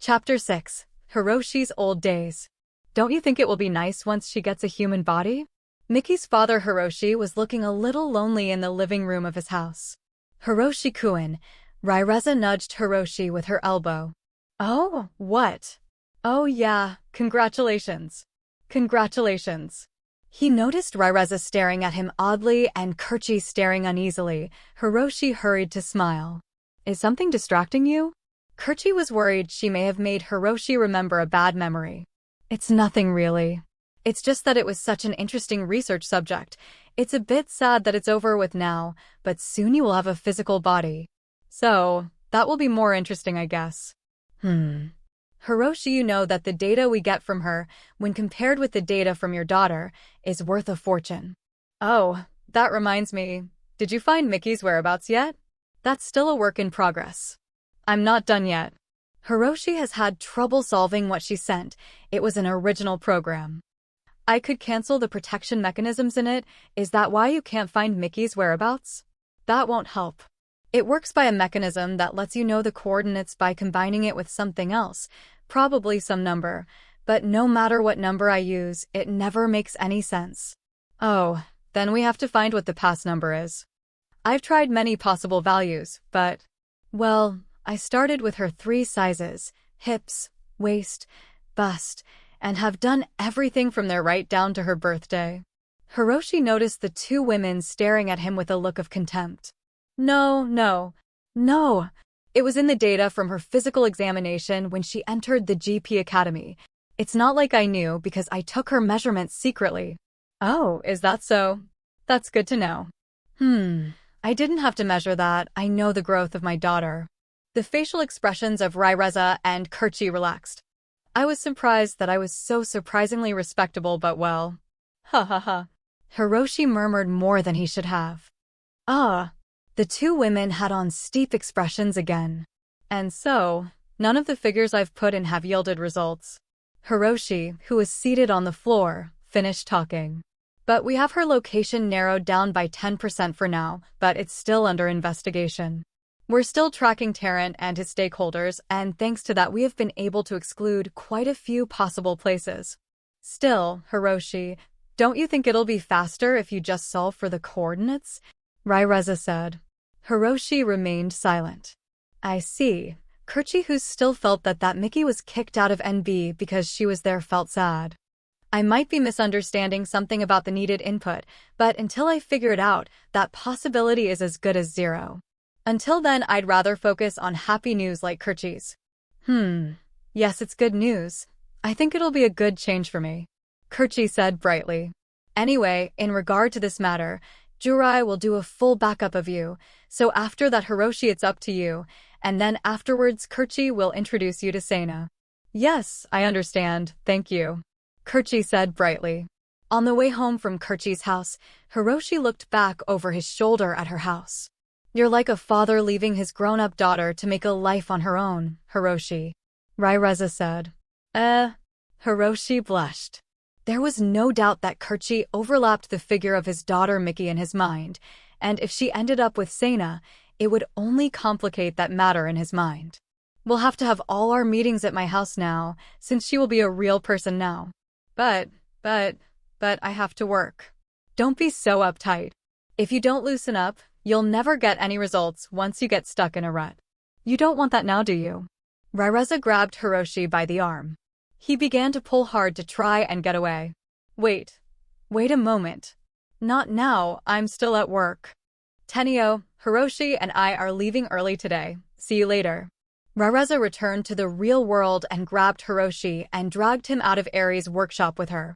Chapter 6. Hiroshi's Old Days. Don't you think it will be nice once she gets a human body? Miki's father Hiroshi was looking a little lonely in the living room of his house. Hiroshi-kun, Raireza nudged Hiroshi with her elbow. Oh, what? Oh yeah, congratulations. Congratulations. He noticed Raireza staring at him oddly and Kirchi staring uneasily. Hiroshi hurried to smile. Is something distracting you? Kirchi was worried she may have made Hiroshi remember a bad memory. It's nothing really. It's just that it was such an interesting research subject. It's a bit sad that it's over with now, but soon you will have a physical body. So, that will be more interesting, I guess. Hiroshi, you know that the data we get from her, when compared with the data from your daughter, is worth a fortune. Oh, that reminds me. Did you find Miki's whereabouts yet? That's still a work in progress. I'm not done yet. Hiroshi has had trouble solving what she sent. It was an original program. I could cancel the protection mechanisms in it. Is that why you can't find Miki's whereabouts? That won't help. It works by a mechanism that lets you know the coordinates by combining it with something else, probably some number, but no matter what number I use, it never makes any sense. Oh, then we have to find what the past number is. I've tried many possible values, but, well, I started with her 3 sizes, hips, waist, bust, and have done everything from there right down to her birthday. Hiroshi noticed the 2 women staring at him with a look of contempt. No. It was in the data from her physical examination when she entered the GP Academy. It's not like I knew because I took her measurements secretly. Oh, is that so? That's good to know. I didn't have to measure that. I know the growth of my daughter. The facial expressions of Raireza and Kirchi relaxed. I was surprised that I was so surprisingly respectable, but well. Ha ha ha. Hiroshi murmured more than he should have. The 2 women had on steep expressions again. And so, none of the figures I've put in have yielded results. Hiroshi, who was seated on the floor, finished talking. But we have her location narrowed down by 10% for now, but it's still under investigation. We're still tracking Tarrant and his stakeholders, and thanks to that we have been able to exclude quite a few possible places. Still, Hiroshi, don't you think it'll be faster if you just solve for the coordinates? Raireza said. Hiroshi remained silent. I see. Kirchi, who still felt that Miki was kicked out of NB because she was there, felt sad. I might be misunderstanding something about the needed input, but until I figure it out, that possibility is as good as zero. Until then, I'd rather focus on happy news like Kirchi's. Yes, it's good news. I think it'll be a good change for me, Kirchi said brightly. Anyway, in regard to this matter, Jurai will do a full backup of you, so after that, Hiroshi, it's up to you, and then afterwards Kirchi will introduce you to Seina. Yes, I understand, thank you, Kirchi said brightly. On the way home from Kirchi's house, Hiroshi looked back over his shoulder at her house. You're like a father leaving his grown-up daughter to make a life on her own, Hiroshi, Raireza said. Hiroshi blushed. There was no doubt that Kirchi overlapped the figure of his daughter Miki in his mind, and if she ended up with Seina, it would only complicate that matter in his mind. We'll have to have all our meetings at my house now, since she will be a real person now. But I have to work. Don't be so uptight. If you don't loosen up, you'll never get any results once you get stuck in a rut. You don't want that now, do you? Raireza grabbed Hiroshi by the arm. He began to pull hard to try and get away. Wait a moment. Not now, I'm still at work. Tenio, Hiroshi and I are leaving early today. See you later. Raireza returned to the real world and grabbed Hiroshi and dragged him out of Eri's workshop with her.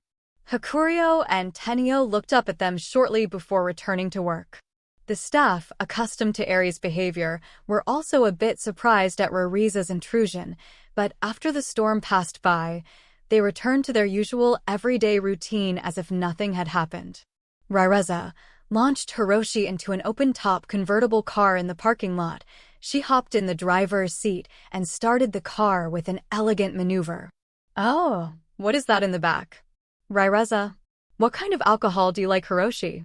Hakurio and Tenio looked up at them shortly before returning to work. The staff, accustomed to Eri's behavior, were also a bit surprised at Rariza's intrusion, but after the storm passed by, they returned to their usual everyday routine as if nothing had happened. Raireza launched Hiroshi into an open-top convertible car in the parking lot. She hopped in the driver's seat and started the car with an elegant maneuver. Oh, what is that in the back? Raireza, what kind of alcohol do you like, Hiroshi?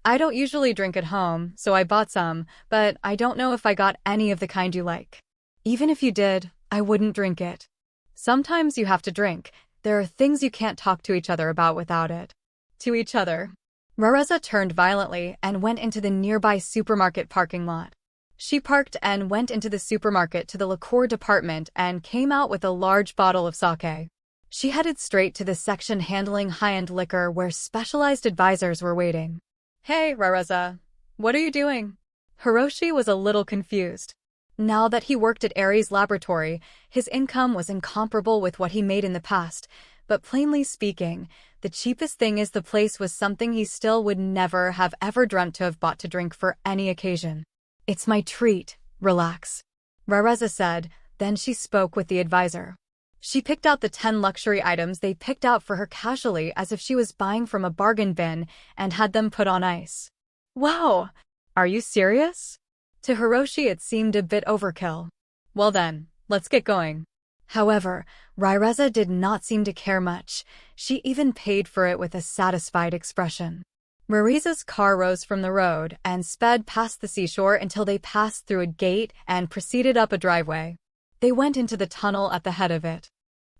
I don't usually drink at home, so I bought some, but I don't know if I got any of the kind you like. Even if you did, I wouldn't drink it. Sometimes you have to drink. There are things you can't talk to each other about without it. To each other. Rareza turned violently and went into the nearby supermarket parking lot. She parked and went into the supermarket to the liqueur department and came out with a large bottle of sake. She headed straight to the section handling high-end liquor where specialized advisors were waiting. Hey, Rareza. What are you doing? Hiroshi was a little confused. Now that he worked at Ares Laboratory, his income was incomparable with what he made in the past, but plainly speaking, the cheapest thing is the place was something he still would never have ever dreamt to have bought to drink for any occasion. It's my treat, relax. Rareza said, then she spoke with the advisor. She picked out the 10 luxury items they picked out for her casually as if she was buying from a bargain bin and had them put on ice. Wow! Are you serious? To Hiroshi it seemed a bit overkill. Well then, let's get going. However, Rareza did not seem to care much. She even paid for it with a satisfied expression. Rareza's car rose from the road and sped past the seashore until they passed through a gate and proceeded up a driveway. They went into the tunnel at the head of it.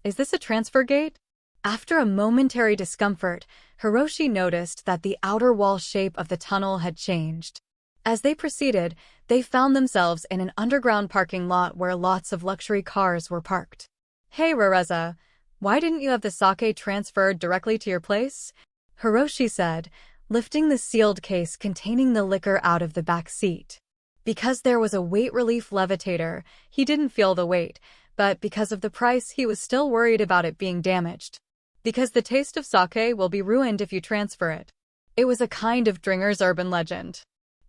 Is this a transfer gate? After a momentary discomfort, Hiroshi noticed that the outer wall shape of the tunnel had changed. As they proceeded, they found themselves in an underground parking lot where lots of luxury cars were parked. Hey Rareza, why didn't you have the sake transferred directly to your place? Hiroshi said, lifting the sealed case containing the liquor out of the back seat. Because there was a weight relief levitator, he didn't feel the weight, but because of the price he was still worried about it being damaged. Because the taste of sake will be ruined if you transfer it. It was a kind of drinker's urban legend.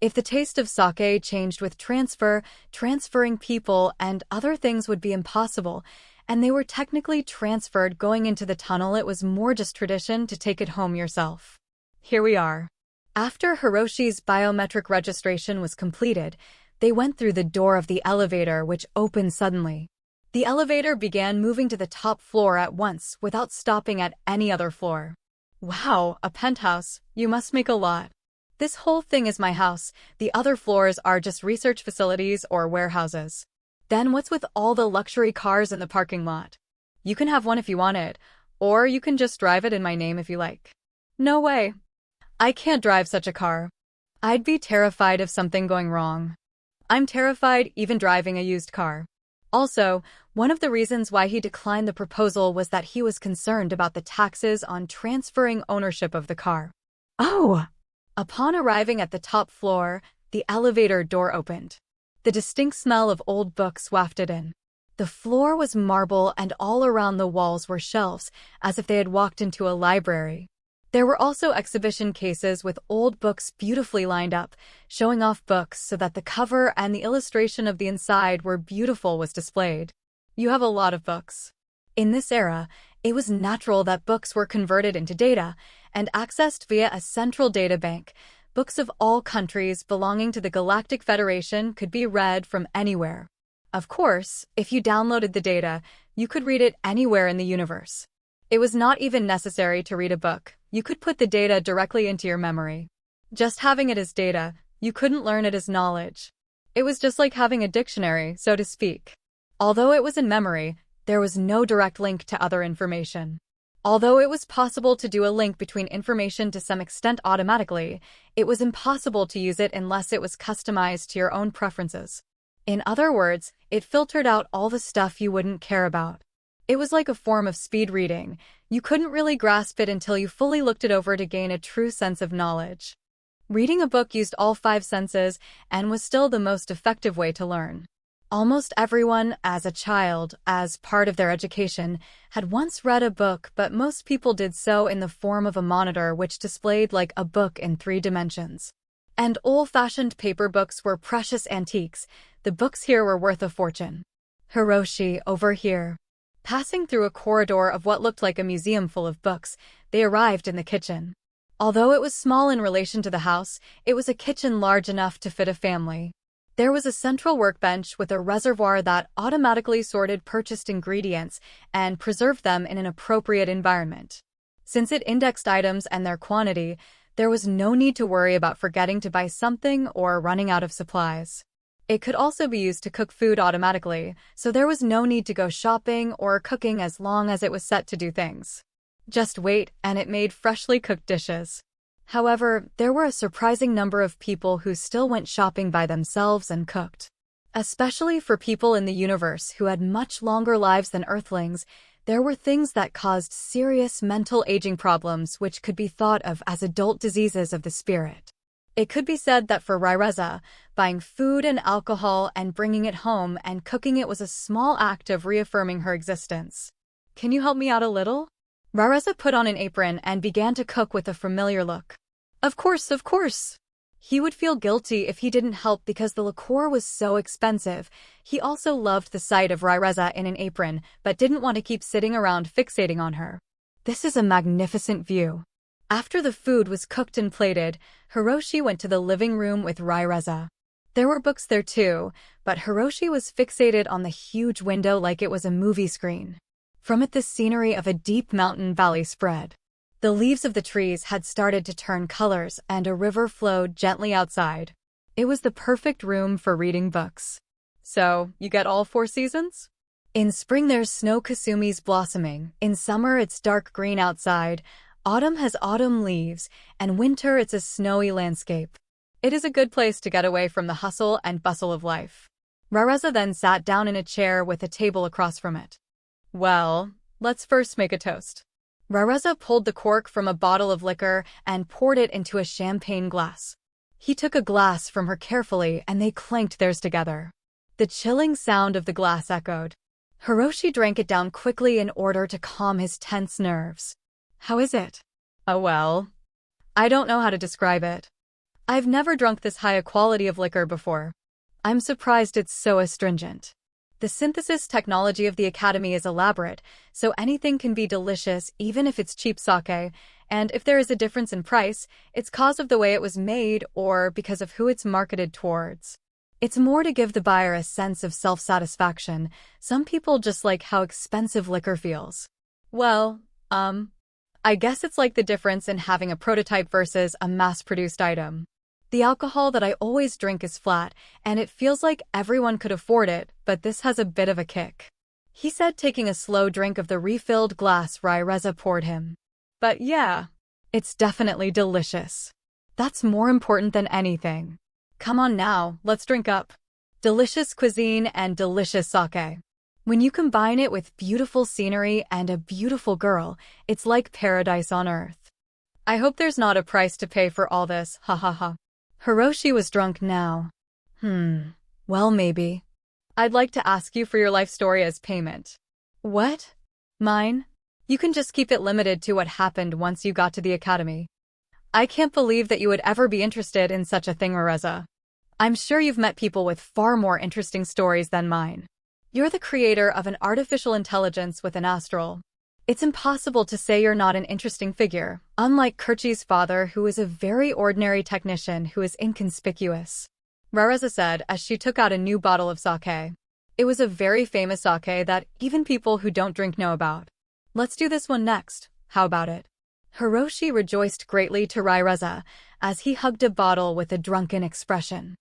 If the taste of sake changed with transferring people and other things would be impossible, and they were technically transferred going into the tunnel, it was more just tradition to take it home yourself. Here we are. After Hiroshi's biometric registration was completed, they went through the door of the elevator, which opened suddenly. The elevator began moving to the top floor at once without stopping at any other floor. Wow, a penthouse. You must make a lot. This whole thing is my house. The other floors are just research facilities or warehouses. Then what's with all the luxury cars in the parking lot? You can have one if you want it, or you can just drive it in my name if you like. No way. I can't drive such a car. I'd be terrified of something going wrong. I'm terrified even driving a used car. Also, one of the reasons why he declined the proposal was that he was concerned about the taxes on transferring ownership of the car. Oh! Upon arriving at the top floor, the elevator door opened. The distinct smell of old books wafted in. The floor was marble and all around the walls were shelves, as if they had walked into a library. There were also exhibition cases with old books beautifully lined up, showing off books so that the cover and the illustration of the inside were beautiful was displayed. You have a lot of books. In this era, it was natural that books were converted into data and accessed via a central data bank. Books of all countries belonging to the Galactic Federation could be read from anywhere. Of course, if you downloaded the data, you could read it anywhere in the universe. It was not even necessary to read a book. You could put the data directly into your memory. Just having it as data, you couldn't learn it as knowledge. It was just like having a dictionary, so to speak. Although it was in memory, there was no direct link to other information. Although it was possible to do a link between information to some extent automatically, it was impossible to use it unless it was customized to your own preferences. In other words, it filtered out all the stuff you wouldn't care about. It was like a form of speed reading. You couldn't really grasp it until you fully looked it over to gain a true sense of knowledge. Reading a book used all 5 senses and was still the most effective way to learn. Almost everyone, as a child, as part of their education, had once read a book, but most people did so in the form of a monitor which displayed like a book in 3 dimensions. And old-fashioned paper books were precious antiques. The books here were worth a fortune. Hiroshi, over here. Passing through a corridor of what looked like a museum full of books, they arrived in the kitchen. Although it was small in relation to the house, it was a kitchen large enough to fit a family. There was a central workbench with a reservoir that automatically sorted purchased ingredients and preserved them in an appropriate environment. Since it indexed items and their quantity, there was no need to worry about forgetting to buy something or running out of supplies. It could also be used to cook food automatically, so there was no need to go shopping or cooking as long as it was set to do things. Just wait, and it made freshly cooked dishes. However, there were a surprising number of people who still went shopping by themselves and cooked. Especially for people in the universe who had much longer lives than Earthlings, there were things that caused serious mental aging problems which could be thought of as adult diseases of the spirit. It could be said that for Ryreza, buying food and alcohol and bringing it home and cooking it was a small act of reaffirming her existence. Can you help me out a little? Ryreza put on an apron and began to cook with a familiar look. Of course, of course. He would feel guilty if he didn't help because the liqueur was so expensive. He also loved the sight of Ryreza in an apron, but didn't want to keep sitting around fixating on her. This is a magnificent view. After the food was cooked and plated, Hiroshi went to the living room with Ryreza. There were books there too, but Hiroshi was fixated on the huge window like it was a movie screen. From it the scenery of a deep mountain valley spread. The leaves of the trees had started to turn colors and a river flowed gently outside. It was the perfect room for reading books. So, you get all 4 seasons? In spring there's snow kasumis blossoming, in summer it's dark green outside, autumn has autumn leaves, and winter it's a snowy landscape. It is a good place to get away from the hustle and bustle of life. Ryreza then sat down in a chair with a table across from it. Well, let's first make a toast. Ryreza pulled the cork from a bottle of liquor and poured it into a champagne glass. He took a glass from her carefully and they clanked theirs together. The chilling sound of the glass echoed. Hiroshi drank it down quickly in order to calm his tense nerves. How is it? Oh well. I don't know how to describe it. I've never drunk this high a quality of liquor before. I'm surprised it's so astringent. The synthesis technology of the Academy is elaborate, so anything can be delicious even if it's cheap sake, and if there is a difference in price, it's cause of the way it was made or because of who it's marketed towards. It's more to give the buyer a sense of self-satisfaction. Some people just like how expensive liquor feels. Well, I guess it's like the difference in having a prototype versus a mass-produced item. The alcohol that I always drink is flat, and it feels like everyone could afford it, but this has a bit of a kick. He said, taking a slow drink of the refilled glass Ryreza poured him. But yeah, it's definitely delicious. That's more important than anything. Come on now, let's drink up. Delicious cuisine and delicious sake. When you combine it with beautiful scenery and a beautiful girl, it's like paradise on earth. I hope there's not a price to pay for all this, ha ha ha. Hiroshi was drunk now. Well maybe. I'd like to ask you for your life story as payment. What? Mine? You can just keep it limited to what happened once you got to the Academy. I can't believe that you would ever be interested in such a thing, Ryreza. I'm sure you've met people with far more interesting stories than mine. You're the creator of an artificial intelligence with an astral. It's impossible to say you're not an interesting figure, unlike Kirchi's father, who is a very ordinary technician who is inconspicuous. Ryreza said as she took out a new bottle of sake. It was a very famous sake that even people who don't drink know about. Let's do this one next, how about it? Hiroshi rejoiced greatly to Ryreza as he hugged a bottle with a drunken expression.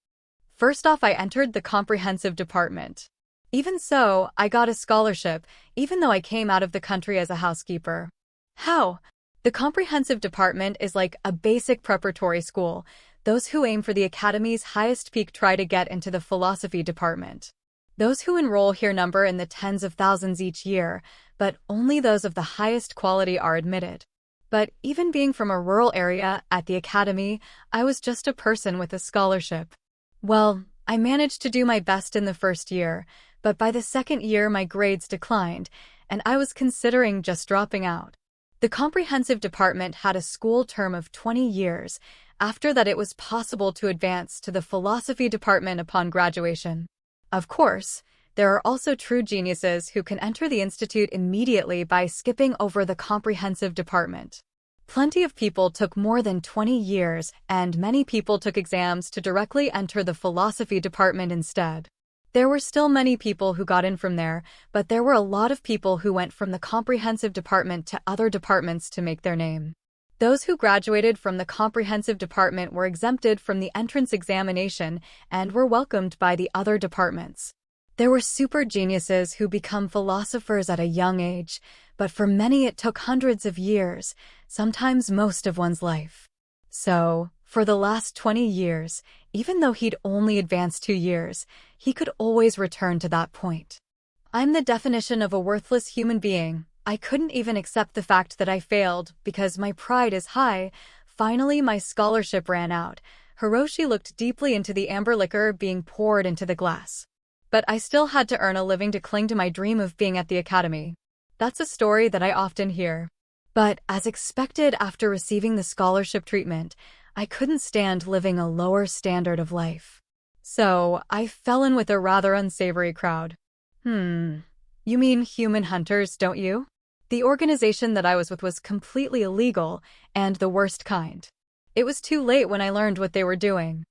First off, I entered the comprehensive department. Even so, I got a scholarship, even though I came out of the country as a housekeeper. How? The comprehensive department is like a basic preparatory school. Those who aim for the Academy's highest peak try to get into the philosophy department. Those who enroll here number in the tens of thousands each year, but only those of the highest quality are admitted. But even being from a rural area at the Academy, I was just a person with a scholarship. Well, I managed to do my best in the first year, but by the second year my grades declined, and I was considering just dropping out. The comprehensive department had a school term of 20 years. After that it was possible to advance to the philosophy department upon graduation. Of course, there are also true geniuses who can enter the institute immediately by skipping over the comprehensive department. Plenty of people took more than 20 years, and many people took exams to directly enter the philosophy department instead. There were still many people who got in from there, but there were a lot of people who went from the comprehensive department to other departments to make their name. Those who graduated from the comprehensive department were exempted from the entrance examination and were welcomed by the other departments. There were super geniuses who become philosophers at a young age, but for many it took hundreds of years, sometimes most of one's life. So, for the last 20 years, even though he'd only advanced 2 years, he could always return to that point. I'm the definition of a worthless human being. I couldn't even accept the fact that I failed because my pride is high. Finally, my scholarship ran out. Hiroshi looked deeply into the amber liquor being poured into the glass. But I still had to earn a living to cling to my dream of being at the academy. That's a story that I often hear. But as expected after receiving the scholarship treatment, I couldn't stand living a lower standard of life. So, I fell in with a rather unsavory crowd. You mean human hunters, don't you? The organization that I was with was completely illegal, and the worst kind. It was too late when I learned what they were doing.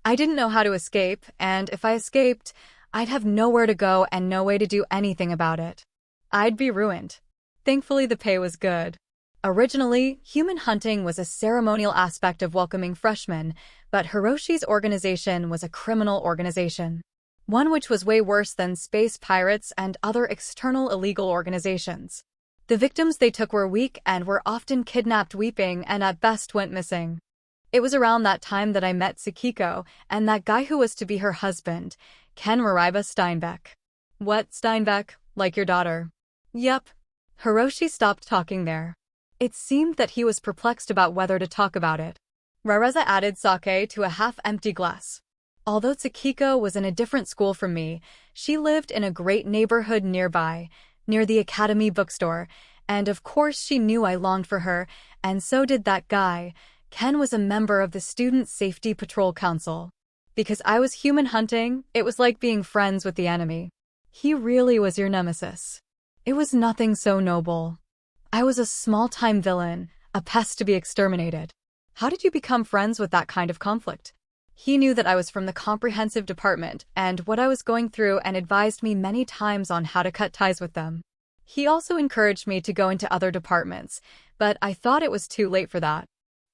I didn't know how to escape, and if I escaped, I'd have nowhere to go and no way to do anything about it. I'd be ruined. Thankfully, the pay was good. Originally, human hunting was a ceremonial aspect of welcoming freshmen, but Hiroshi's organization was a criminal organization. One which was way worse than space pirates and other external illegal organizations. The victims they took were weak and were often kidnapped weeping and at best went missing. It was around that time that I met Tsukiko and that guy who was to be her husband, Ken Mariba Steinbeck. What, Steinbeck? Like your daughter? Yep. Hiroshi stopped talking there. It seemed that he was perplexed about whether to talk about it. Rareza added sake to a half-empty glass. Although Tsukiko was in a different school from me, she lived in a great neighborhood nearby, near the Academy bookstore, and of course she knew I longed for her, and so did that guy. Ken was a member of the Student Safety Patrol Council. Because I was human hunting, it was like being friends with the enemy. He really was your nemesis. It was nothing so noble. I was a small-time villain, a pest to be exterminated. How did you become friends with that kind of conflict? He knew that I was from the comprehensive department and what I was going through and advised me many times on how to cut ties with them. He also encouraged me to go into other departments, but I thought it was too late for that.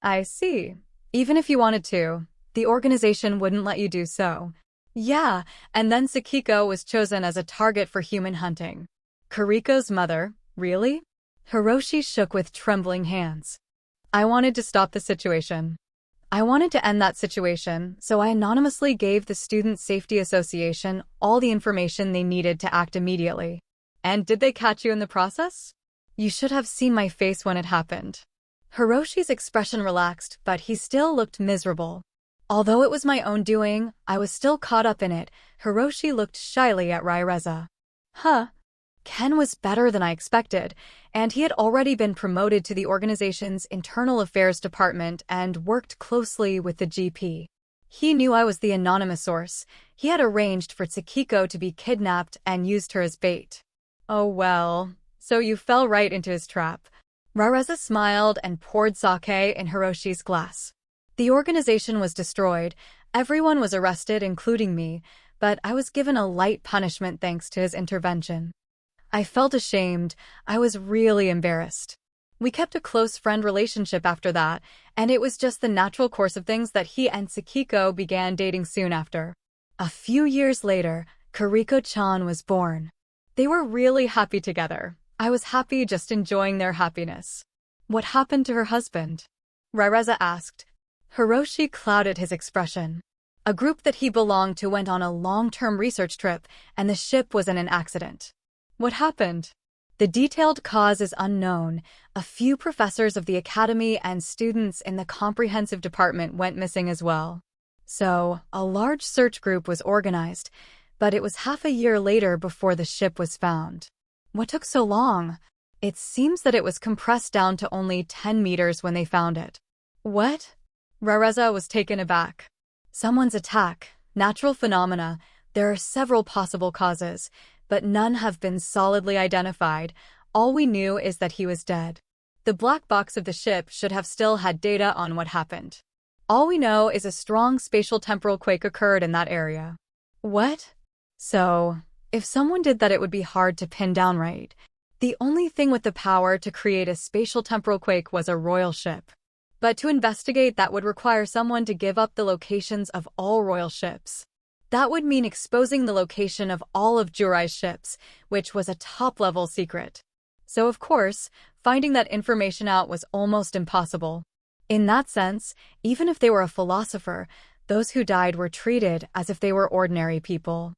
I see. Even if you wanted to, the organization wouldn't let you do so. Yeah, and then Tsukiko was chosen as a target for human hunting. Kariko's mother, really? Hiroshi shook with trembling hands. I wanted to stop the situation. I wanted to end that situation, so I anonymously gave the Student Safety Association all the information they needed to act immediately. And did they catch you in the process? You should have seen my face when it happened. Hiroshi's expression relaxed, but he still looked miserable. Although it was my own doing, I was still caught up in it. Hiroshi looked shyly at Rareza. Ken was better than I expected, and he had already been promoted to the organization's internal affairs department and worked closely with the GP. He knew I was the anonymous source. He had arranged for Tsukiko to be kidnapped and used her as bait. Oh well, so you fell right into his trap. Rareza smiled and poured sake in Hiroshi's glass. The organization was destroyed. Everyone was arrested, including me, but I was given a light punishment thanks to his intervention. I felt ashamed. I was really embarrassed. We kept a close friend relationship after that, and it was just the natural course of things that he and Tsukiko began dating soon after. A few years later, Kariko-chan was born. They were really happy together. I was happy just enjoying their happiness. What happened to her husband? Rareza asked. Hiroshi clouded his expression. A group that he belonged to went on a long-term research trip, and the ship was in an accident. What happened? The detailed cause is unknown. A few professors of the academy and students in the comprehensive department went missing as well. So, a large search group was organized, but it was half a year later before the ship was found. What took so long? It seems that it was compressed down to only 10 meters when they found it. What? Rareza was taken aback. Someone's attack, natural phenomena. There are several possible causes, but none have been solidly identified. All we knew is that he was dead. The black box of the ship should have still had data on what happened. All we know is a strong spatial temporal quake occurred in that area. What? So, if someone did that, it would be hard to pin down right. The only thing with the power to create a spatial temporal quake was a royal ship. But to investigate that would require someone to give up the locations of all royal ships. That would mean exposing the location of all of Jurai's ships, which was a top-level secret. So of course, finding that information out was almost impossible. In that sense, even if they were a philosopher, those who died were treated as if they were ordinary people.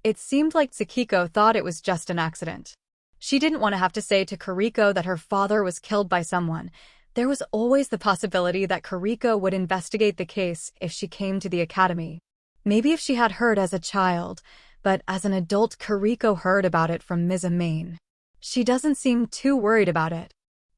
It seemed like Tsukiko thought it was just an accident. She didn't want to have to say to Kuriko that her father was killed by someone. There was always the possibility that Kuriko would investigate the case if she came to the academy. Maybe if she had heard as a child, but as an adult Kuriko heard about it from Ms. Main. She doesn't seem too worried about it.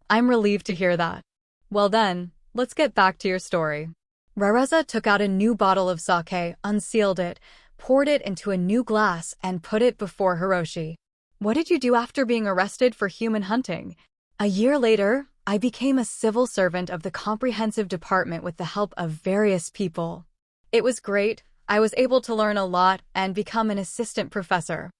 I'm relieved to hear that. Well then, let's get back to your story. Rareza took out a new bottle of sake, unsealed it, poured it into a new glass, and put it before Hiroshi. What did you do after being arrested for human hunting? A year later, I became a civil servant of the comprehensive department with the help of various people. It was great. I was able to learn a lot and become an assistant professor.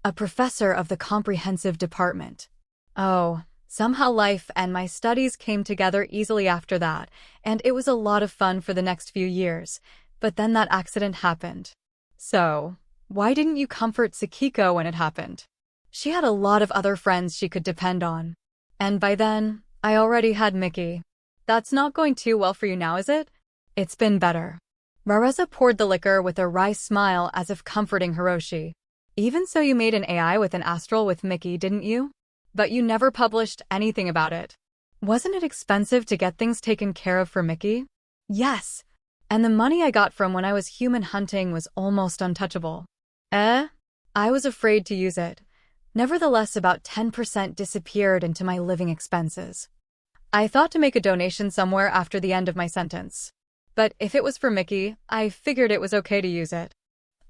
A professor of the comprehensive department. Oh, somehow life and my studies came together easily after that, and it was a lot of fun for the next few years. But then that accident happened. So, why didn't you comfort Tsukiko when it happened? She had a lot of other friends she could depend on. And by then, I already had Miki. That's not going too well for you now, is it? It's been better. Rareza poured the liquor with a wry smile as if comforting Hiroshi. Even so, you made an AI with an astral with Miki, didn't you? But you never published anything about it. Wasn't it expensive to get things taken care of for Miki? Yes. And the money I got from when I was human hunting was almost untouchable. I was afraid to use it. Nevertheless, about 10% disappeared into my living expenses. I thought to make a donation somewhere after the end of my sentence. But if it was for Miki, I figured it was okay to use it.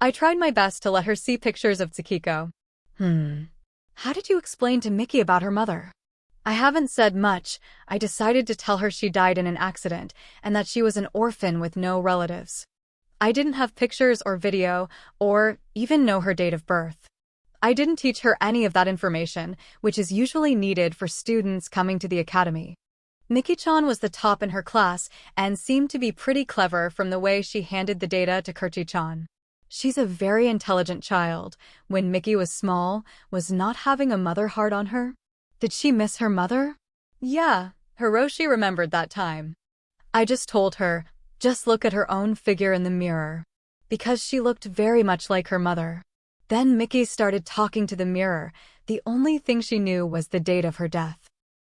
I tried my best to let her see pictures of Tsukiko. How did you explain to Miki about her mother? I haven't said much. I decided to tell her she died in an accident and that she was an orphan with no relatives. I didn't have pictures or video, or even know her date of birth. I didn't teach her any of that information, which is usually needed for students coming to the academy. Miki-chan was the top in her class and seemed to be pretty clever from the way she handed the data to Kirchi-chan. She's a very intelligent child. When Miki was small, was not having a mother hard on her? Did she miss her mother? Yeah, Hiroshi remembered that time. I just told her, just look at her own figure in the mirror. Because she looked very much like her mother. Then Miki started talking to the mirror. The only thing she knew was the date of her death.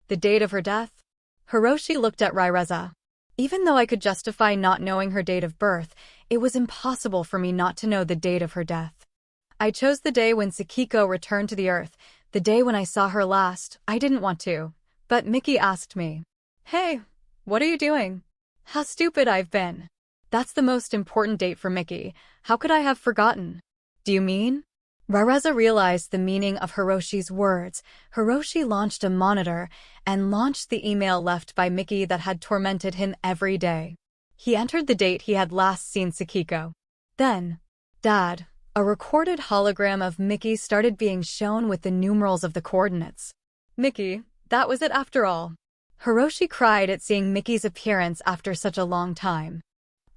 The date of her death? Hiroshi looked at Rareza. Even though I could justify not knowing her date of birth, it was impossible for me not to know the date of her death. I chose the day when Tsukiko returned to the Earth, the day when I saw her last. I didn't want to, but Miki asked me. Hey, what are you doing? How stupid I've been. That's the most important date for Miki. How could I have forgotten? Do you mean? Rareza realized the meaning of Hiroshi's words. Hiroshi launched a monitor and launched the email left by Miki that had tormented him every day. He entered the date he had last seen Tsukiko. Then, Dad, a recorded hologram of Miki started being shown with the numerals of the coordinates. Miki, that was it after all. Hiroshi cried at seeing Miki's appearance after such a long time.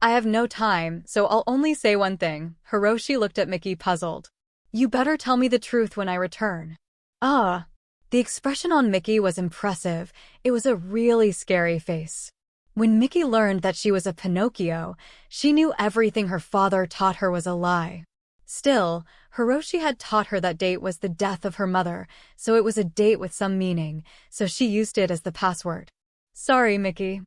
I have no time, so I'll only say one thing. Hiroshi looked at Miki puzzled. You better tell me the truth when I return. The expression on Miki was impressive. It was a really scary face. When Miki learned that she was a Pinocchio, she knew everything her father taught her was a lie. Still, Hiroshi had taught her that date was the death of her mother, so it was a date with some meaning, so she used it as the password. Sorry, Miki.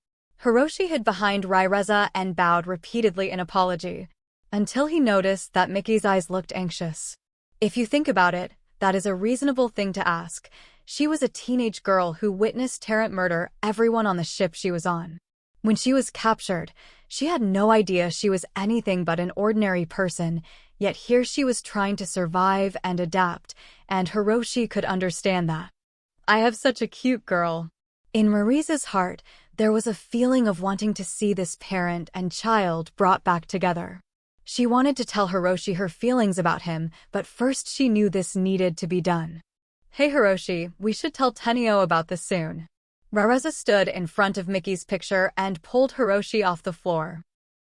Hiroshi hid behind Rareza and bowed repeatedly in apology, until he noticed that Miki's eyes looked anxious. If you think about it, that is a reasonable thing to ask. She was a teenage girl who witnessed Tarrant murder everyone on the ship she was on. When she was captured, she had no idea she was anything but an ordinary person, yet here she was trying to survive and adapt, and Hiroshi could understand that. I have such a cute girl. In Marisa's heart, there was a feeling of wanting to see this parent and child brought back together. She wanted to tell Hiroshi her feelings about him, but first she knew this needed to be done. Hey Hiroshi, we should tell Tenio about this soon. Rareza stood in front of Mickey's picture and pulled Hiroshi off the floor.